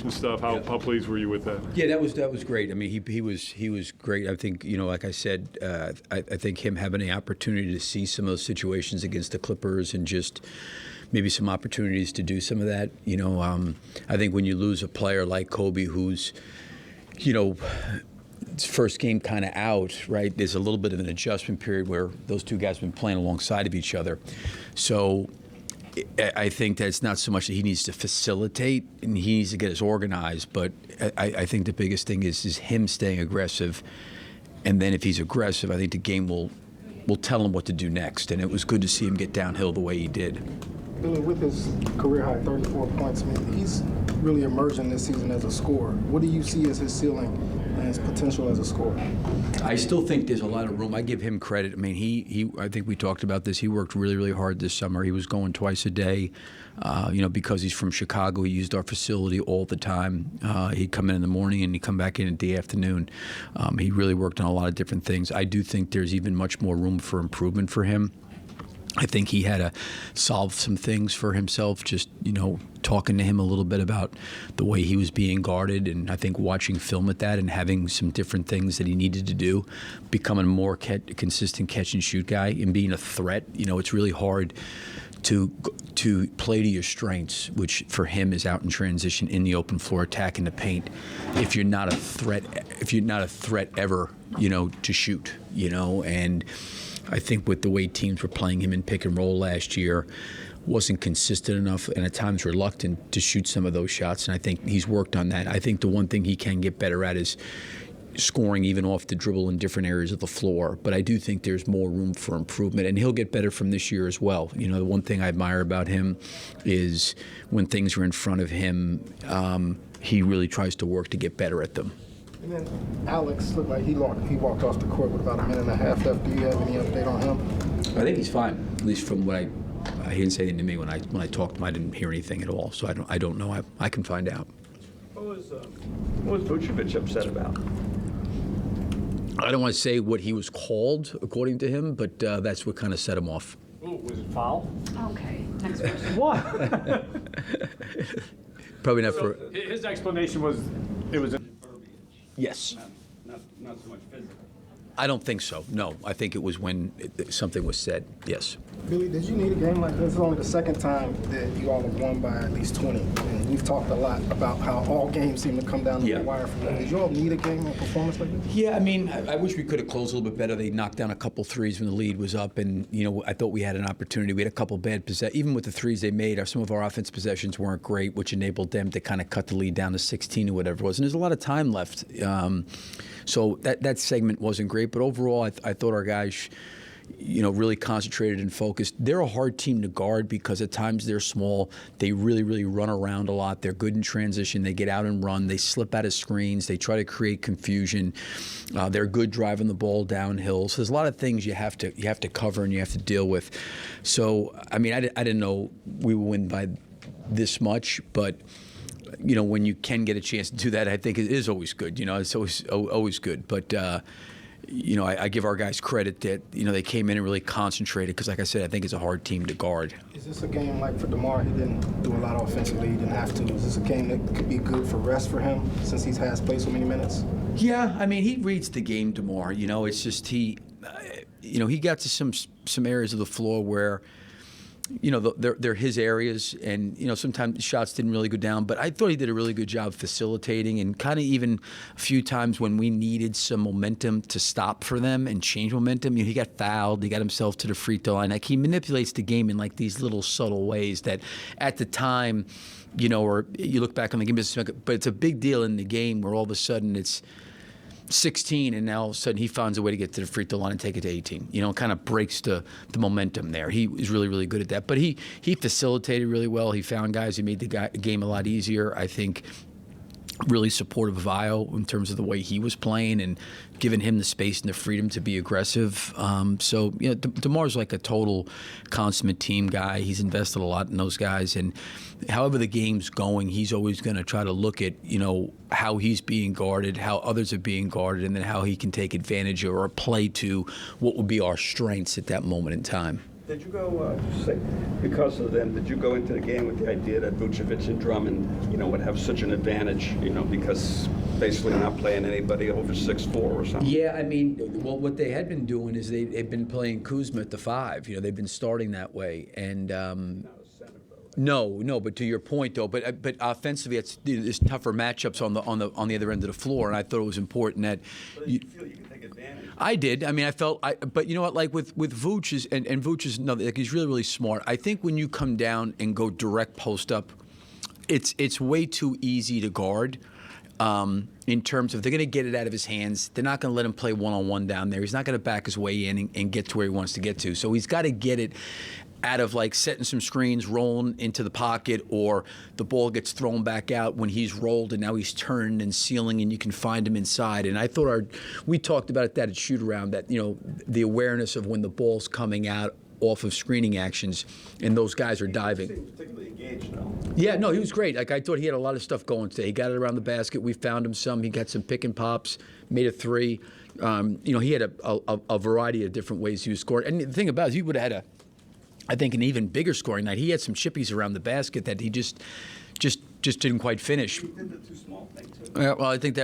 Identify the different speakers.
Speaker 1: and stuff. How pleased were you with that?
Speaker 2: Yeah, that was great. I mean, he was great. I think, like I said, I think him having the opportunity to see some of those situations against the Clippers and just maybe some opportunities to do some of that. I think when you lose a player like Kobe, who's his first game kind of out, right? There's a little bit of an adjustment period where those two guys have been playing alongside of each other. So I think that it's not so much that he needs to facilitate and he needs to get us organized, but I think the biggest thing is him staying aggressive. And then if he's aggressive, I think the game will tell him what to do next. And it was good to see him get downhill the way he did.
Speaker 3: Billy, with his career-high 34 points, I mean, he's really emerging this season as a scorer. What do you see as his ceiling and his potential as a scorer?
Speaker 2: I still think there's a lot of room. I give him credit. I mean, I think we talked about this. He worked really, really hard this summer. He was going twice a day. Because he's from Chicago, he used our facility all the time. He'd come in the morning and he'd come back in the afternoon. He really worked on a lot of different things. I do think there's even much more room for improvement for him. I think he had to solve some things for himself, just, talking to him a little bit about the way he was being guarded, and I think watching film at that and having some different things that he needed to do, becoming a more consistent catch-and-shoot guy and being a threat. It's really hard to play to your strengths, which for him is out in transition in the open floor, attacking the paint. If you're not a threat ever, to shoot, and I think with the way teams were playing him in pick and roll last year, wasn't consistent enough and at times reluctant to shoot some of those shots. And I think he's worked on that. I think the one thing he can get better at is scoring even off the dribble in different areas of the floor. But I do think there's more room for improvement, and he'll get better from this year as well. The one thing I admire about him is when things are in front of him, he really tries to work to get better at them.
Speaker 3: And then Alex looked like he walked off the court with about a minute and a half left. Do you have any update on him?
Speaker 2: I think he's fine, at least from what he didn't say anything to me when I talked to him. I didn't hear anything at all, so I don't know. I can find out.
Speaker 4: What was Vucevic upset about?
Speaker 2: I don't want to say what he was called, according to him, but that's what kind of set him off.
Speaker 4: Ooh, was it foul?
Speaker 5: Okay, next question.
Speaker 4: What?
Speaker 2: Probably not for.
Speaker 4: His explanation was it was an
Speaker 2: Yes.
Speaker 4: not so much physical.
Speaker 2: I don't think so. No, I think it was when something was said. Yes.
Speaker 3: Billy, did you need a game like this? It's only the second time that you all have won by at least 20. And we've talked a lot about how all games seem to come down to the wire for you. Did you all need a game or performance like this?
Speaker 2: Yeah, I mean, I wish we could have closed a little bit better. They knocked down a couple threes when the lead was up, and I thought we had an opportunity. We had a couple bad possessions. Even with the threes they made, some of our offense possessions weren't great, which enabled them to kind of cut the lead down to 16 or whatever it was. And there's a lot of time left. So that segment wasn't great, but overall, I thought our guys, really concentrated and focused. They're a hard team to guard because at times they're small. They really, really run around a lot. They're good in transition. They get out and run. They slip out of screens. They try to create confusion. They're good driving the ball downhill. So there's a lot of things you have to cover and you have to deal with. So I mean, I didn't know we would win by this much, but. When you can get a chance to do that, I think it is always good. It's always good. But, I give our guys credit that, they came in and really concentrated because, like I said, I think it's a hard team to guard.
Speaker 3: Is this a game like for DeMar? He didn't do a lot offensively. He didn't have to. Is this a game that could be good for rest for him since he has played so many minutes?
Speaker 2: Yeah, I mean, he reads the game, DeMar. It's just he got to some areas of the floor where – they're his areas, and sometimes shots didn't really go down, but I thought he did a really good job facilitating, and kind of even a few times when we needed some momentum to stop for them and change momentum. He got fouled, he got himself to the free throw line. Like, he manipulates the game in like these little subtle ways that at the time, or you look back on the game, but it's a big deal in the game where all of a sudden it's 16, and now all of a sudden he finds a way to get to the free throw line and take it to 18. Kind of breaks the momentum there. He was really, really good at that. But he facilitated really well. He found guys who made the game a lot easier. I think really supportive of Io in terms of the way he was playing and giving him the space and the freedom to be aggressive. DeMar's like a total consummate team guy. He's invested a lot in those guys, and however the game's going, he's always going to try to look at how he's being guarded, how others are being guarded, and then how he can take advantage or play to what would be our strengths at that moment in time.
Speaker 4: Did you go, say, because of them, did you go into the game with the idea that Vucevic and Drummond, would have such an advantage, because basically they're not playing anybody over 6'4" or something?
Speaker 2: Yeah, I mean, well, what they had been doing is they've been playing Kuzma at the 5. They've been starting that way, and no. But to your point, though, but offensively, there's tougher matchups on the other end of the floor, and I thought it was important that.
Speaker 4: You feel you can take advantage?
Speaker 2: I did. I mean, but you know what? Like with Vooch and Vooch is he's really, really smart. I think when you come down and go direct post up, it's way too easy to guard. In terms of they're going to get it out of his hands, they're not going to let him play one-on-one down there. He's not going to back his way in and get to where he wants to get to. So he's got to get it out of like setting some screens, rolling into the pocket, or the ball gets thrown back out when he's rolled and now he's turned and sealing and you can find him inside. And I thought we talked about that at shoot around, that the awareness of when the ball's coming out off of screening actions and those guys are diving.
Speaker 4: He seemed particularly engaged, though.
Speaker 2: Yeah, no, he was great. Like I thought he had a lot of stuff going today. He got it around the basket. We found him some. He got some pick and pops, made a 3. He had a variety of different ways he was scoring. And the thing about it is he would have had I think, an even bigger scoring night. He had some chippies around the basket that he just didn't quite finish.
Speaker 4: He did the too small thing, too.
Speaker 2: Well, I think that